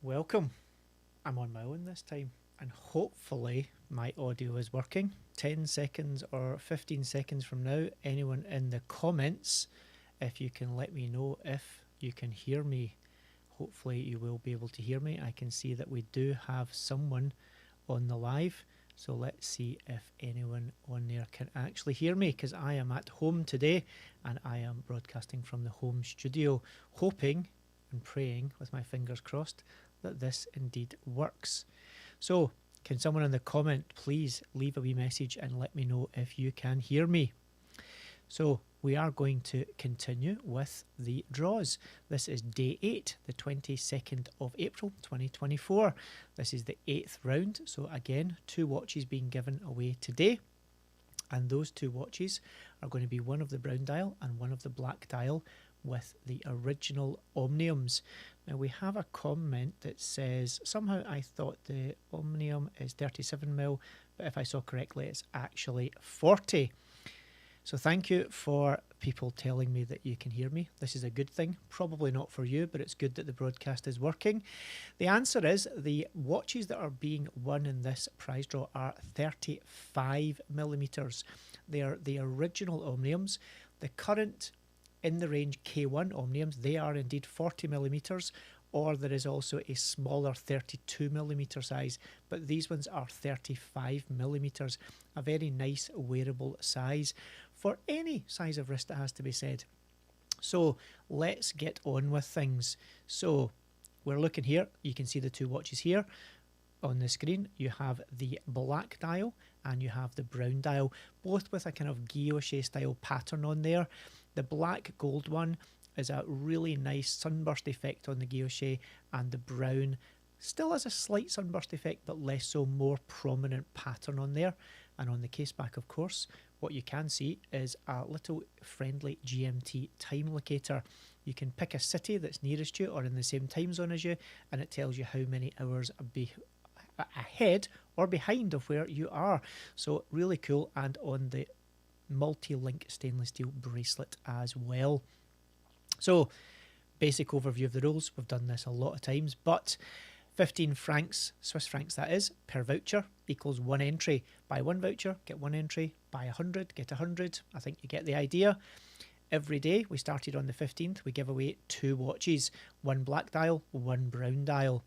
Welcome. I'm on my own this time, and hopefully my audio is working. 10 seconds or 15 seconds from now, anyone in the comments, if you can let me know if you can hear me. Hopefully you will be able to hear me. I can see that we do have someone on the live, so let's see if anyone on there can actually hear me, because I am at home today and I am broadcasting from the home studio, hoping and praying with my fingers crossed that this indeed works. So can someone in the comment please leave a wee message and let me know if you can hear me. So we are going to continue with the draws. This is day 8, the 22nd of April 2024. This is the 8th round, so again 2 watches being given away today, and those 2 watches are going to be one of the brown dial and one of the black dial with the original Omniums. Now we have a comment that says somehow I thought the Omnium is 37mm, but if I saw correctly it's actually 40. So thank you for people telling me that you can hear me. This is a good thing. Probably not for you, but it's good that the broadcast is working. The answer is the watches that are being won in this prize draw are 35mm. They are the original Omniums. The current in the range K1 Omniums, they are indeed 40mm, or there is also a smaller 32mm size, but these ones are 35mm, a very nice wearable size for any size of wrist, it has to be said. So let's get on with things. So we're looking here, you can see the 2 watches here on the screen. You have the black dial and you have the brown dial, both with a kind of guilloche style pattern on there. The black gold one is a really nice sunburst effect on the guilloche, and the brown still has a slight sunburst effect but less so, more prominent pattern on there. And on the case back, of course, what you can see is a little friendly GMT time locator. You can pick a city that's nearest you or in the same time zone as you, and it tells you how many hours ahead or behind of where you are. So really cool, and on the multi-link stainless steel bracelet as well. So basic overview of the rules. We've done this a lot of times, but 15 francs, Swiss francs that is, per voucher equals 1 entry. Buy 1 voucher, get 1 entry. Buy 100, get 100. I think you get the idea. Every day, we started on the 15th, we give away 2 watches, 1 black dial, 1 brown dial.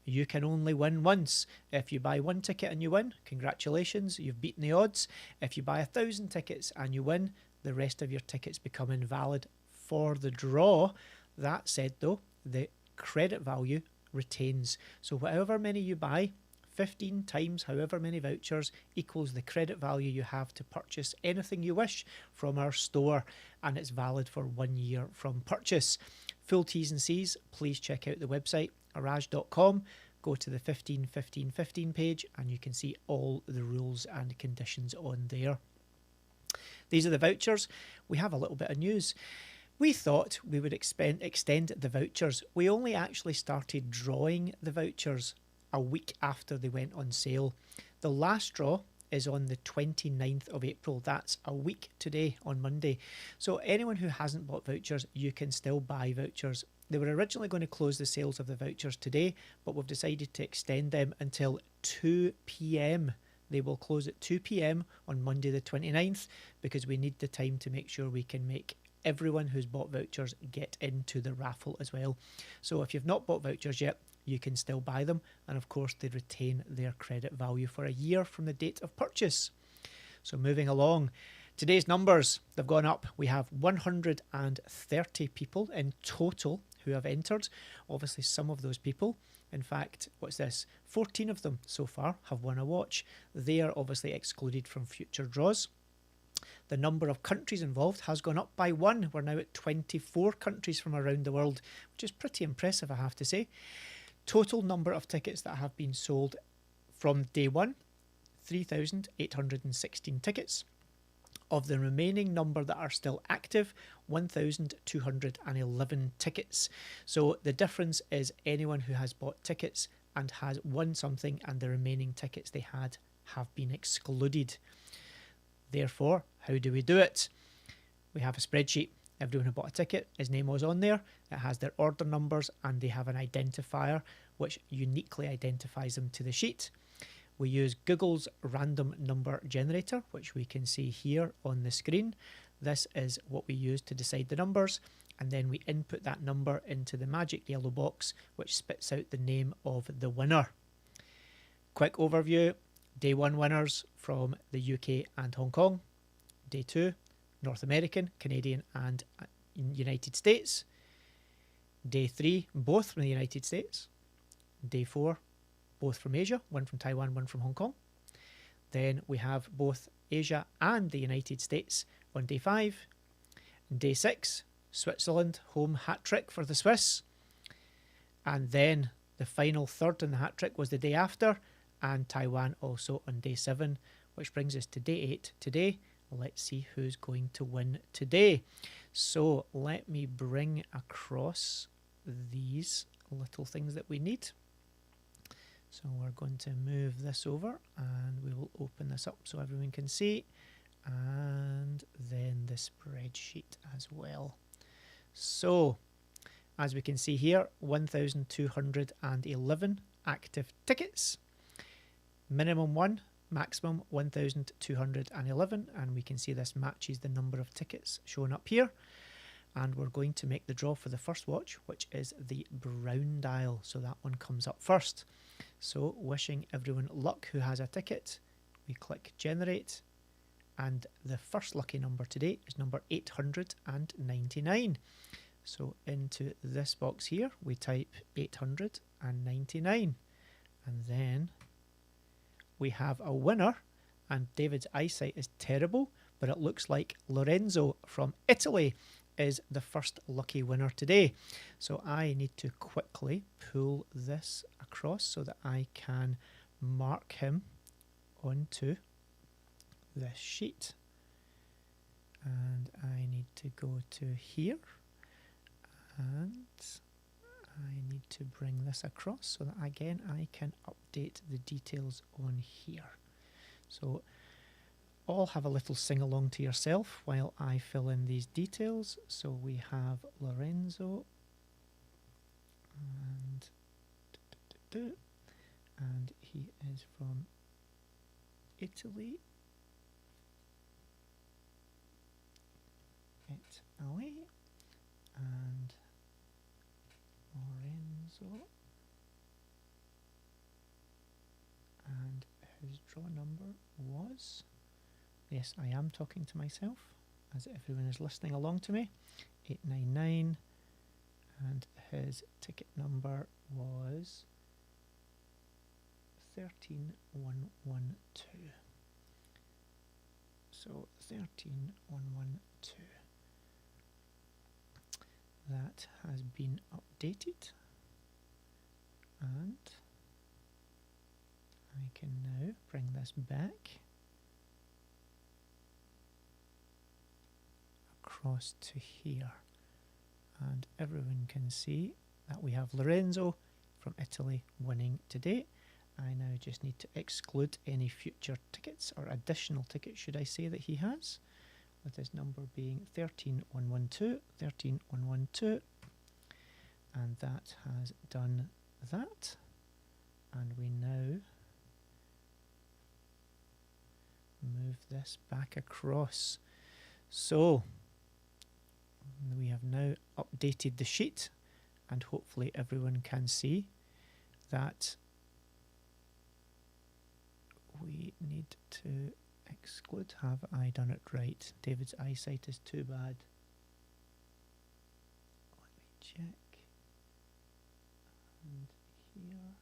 You can only win once. If you buy 1 ticket and you win, congratulations, you've beaten the odds. If you buy 1,000 tickets and you win, the rest of your tickets become invalid for the draw. That said though, the credit value retains. So however many you buy, 15 times however many vouchers equals the credit value you have to purchase anything you wish from our store, and it's valid for 1 year from purchase. Full T's and C's, please check out the website HORAGE.com. Go to the 15 page and you can see all the rules and conditions on there. These are the vouchers. We have a little bit of news. We thought we would extend the vouchers. We only actually started drawing the vouchers a week after they went on sale. The last draw is on the 29th of April. That's a week today on Monday. So anyone who hasn't bought vouchers, you can still buy vouchers. They were originally going to close the sales of the vouchers today, but we've decided to extend them until 2 p.m. They will close at 2 p.m. on Monday the 29th because we need the time to make sure we can make everyone who's bought vouchers get into the raffle as well. So if you've not bought vouchers yet, you can still buy them, and of course they retain their credit value for a year from the date of purchase. So moving along, today's numbers, they've gone up. We have 130 people in total who have entered. Obviously some of those people, in fact, what's this, 14 of them so far have won a watch. They are obviously excluded from future draws. The number of countries involved has gone up by 1. We're now at 24 countries from around the world, which is pretty impressive, I have to say. Total number of tickets that have been sold from day 1, 3,816 tickets. Of the remaining number that are still active, 1,211 tickets. So the difference is anyone who has bought tickets and has won something, and the remaining tickets they had have been excluded. Therefore, how do we do it? We have a spreadsheet. Everyone who bought a ticket, his name was on there. It has their order numbers and they have an identifier which uniquely identifies them to the sheet. We use Google's random number generator, which we can see here on the screen. This is what we use to decide the numbers, and then we input that number into the magic yellow box, which spits out the name of the winner. Quick overview: Day 1 winners from the UK and Hong Kong. Day 2, North American, Canadian and United States. Day 3, both from the United States. Day 4, both from Asia, one from Taiwan, one from Hong Kong. Then we have both Asia and the United States on day 5. Day 6, Switzerland, home hat trick for the Swiss. And then the final third in the hat trick was the day after, and Taiwan also on day 7, which brings us to day 8 today. Let's see who's going to win today. So let me bring across these little things that we need. So we're going to move this over and we will open this up so everyone can see, and then the spreadsheet as well. So as we can see here, 1,211 active tickets, minimum 1, maximum 1,211, and we can see this matches the number of tickets shown up here. And we're going to make the draw for the first watch, which is the brown dial, so that one comes up first. So wishing everyone luck who has a ticket. We click generate, and the first lucky number today is number 899. So into this box here we type 899, and then we have a winner, and David's eyesight is terrible, but it looks like Lorenzo from Italy is the first lucky winner today. So I need to quickly pull this across so that I can mark him onto this sheet. And I need to go to here, and I need to bring this across so that again I can update the details on here. So all have a little sing along to yourself while I fill in these details. So we have Lorenzo and he is from Italy. And Lorenzo, and his draw number was, yes, I am talking to myself as everyone is listening along to me, 899, and his ticket number was 13112. So 13112. That has been updated, and I can now bring this back across to here, and everyone can see that we have Lorenzo from Italy winning today. I now just need to exclude any future tickets, or additional tickets should I say, that he has, with his number being 13112, 13112, and that has done that. And we now move this back across. So we have now updated the sheet, and hopefully everyone can see that we need to exclude. Have I done it right? David's eyesight is too bad. Let me check. And here.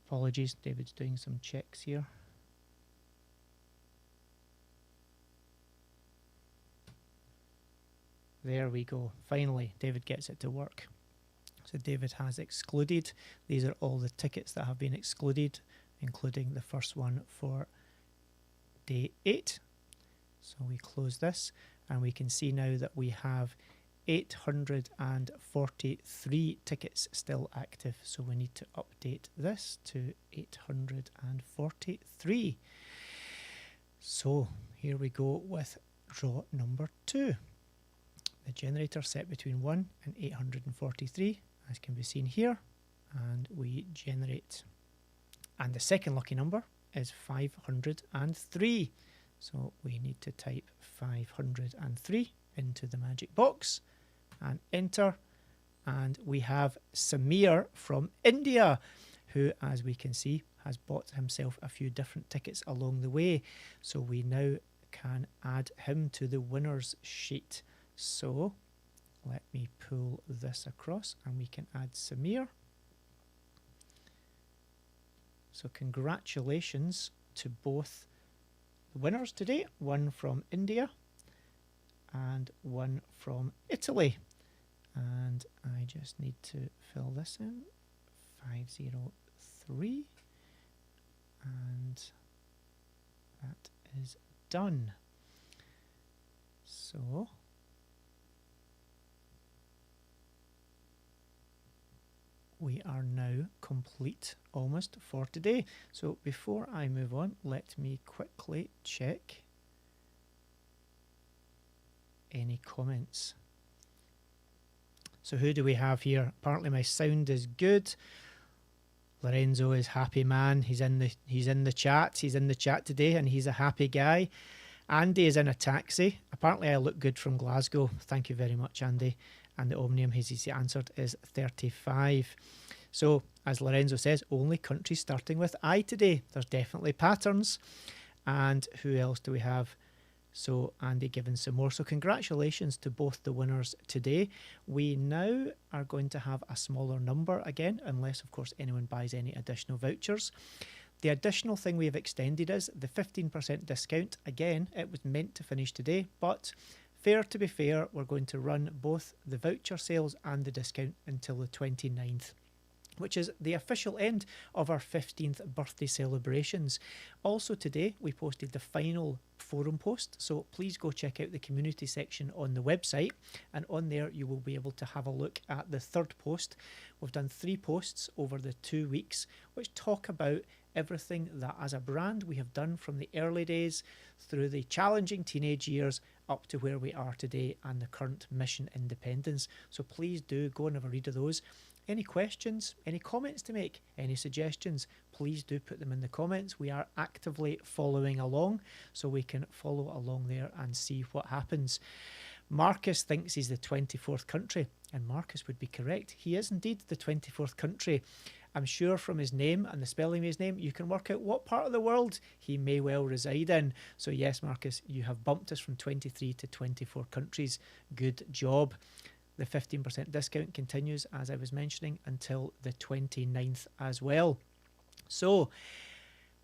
Apologies, David's doing some checks here. There we go. Finally, David gets it to work. So David has excluded. These are all the tickets that have been excluded, including the first one for day 8. So we close this, and we can see now that we have 843 tickets still active, so we need to update this to 843. So here we go with draw number 2. The generator set between 1 and 843, as can be seen here, and we generate. And the second lucky number is 503. So we need to type 503 into the magic box and enter. And we have Samir from India, who, as we can see, has bought himself a few different tickets along the way. So we now can add him to the winners sheet. So let me pull this across and we can add Samir. So congratulations to both the winners today, one from India and one from Italy. And I just need to fill this in, 503, and that is done. So we are now complete almost for today. So before I move on, let me quickly check any comments. So who do we have here? Apparently my sound is good. Lorenzo is happy man. He's in the chat. He's in the chat today and he's a happy guy. Andy is in a taxi. Apparently I look good from Glasgow. Thank you very much, Andy. And the Omnium he's answered is 35. So, as Lorenzo says, only countries starting with I today. There's definitely patterns. And who else do we have? So, Andy giving some more. So, congratulations to both the winners today. We now are going to have a smaller number again, unless, of course, anyone buys any additional vouchers. The additional thing we have extended is the 15% discount. Again, it was meant to finish today, but fair to be fair, we're going to run both the voucher sales and the discount until the 29th, which is the official end of our 15th birthday celebrations. Also today, we posted the final forum post, so please go check out the community section on the website, and on there you will be able to have a look at the third post. We've done 3 posts over the 2 weeks, which talk about everything that as a brand we have done from the early days through the challenging teenage years up to where we are today and the current mission independence. So please do go and have a read of those. Any questions, any comments to make, any suggestions, please do put them in the comments. We are actively following along, so we can follow along there and see what happens. Marcus thinks he's the 24th country, and Marcus would be correct. He is indeed the 24th country. I'm sure from his name and the spelling of his name, you can work out what part of the world he may well reside in. So yes, Marcus, you have bumped us from 23 to 24 countries. Good job. The 15% discount continues, as I was mentioning, until the 29th as well. So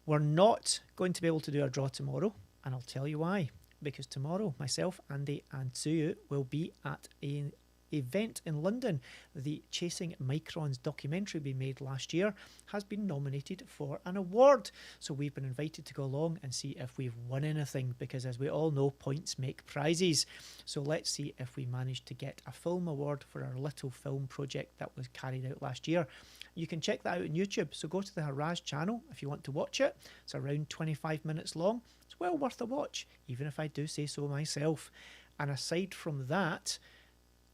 we're not going to be able to do a draw tomorrow, and I'll tell you why. Because tomorrow, myself, Andy and Tsuyu will be at an event in London. The Chasing Microns documentary we made last year has been nominated for an award. So we've been invited to go along and see if we've won anything, because as we all know, points make prizes. So let's see if we manage to get a film award for our little film project that was carried out last year. You can check that out on YouTube. So go to the HORAGE channel if you want to watch it. It's around 25 minutes long. It's well worth a watch, even if I do say so myself. And aside from that,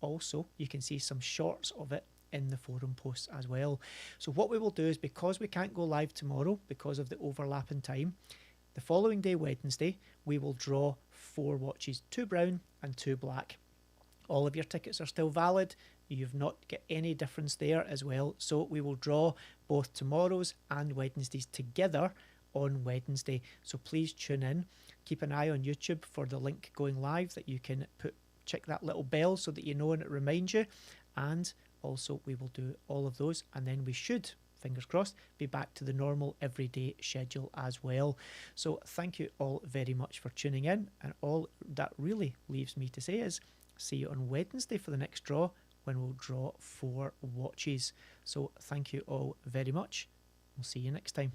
also, you can see some shorts of it in the forum posts as well. So what we will do is, because we can't go live tomorrow because of the overlap in time, the following day, Wednesday, we will draw 4 watches, 2 brown and 2 black. All of your tickets are still valid. You've not got any difference there as well. So we will draw both tomorrow's and Wednesday's together on Wednesday. So please tune in. Keep an eye on YouTube for the link going live that you can check that little bell so that you know and it reminds you. And also we will do all of those, and then we should, fingers crossed, be back to the normal everyday schedule as well. So thank you all very much for tuning in, and all that really leaves me to say is see you on Wednesday for the next draw, when we'll draw 4 watches. So thank you all very much. We'll see you next time.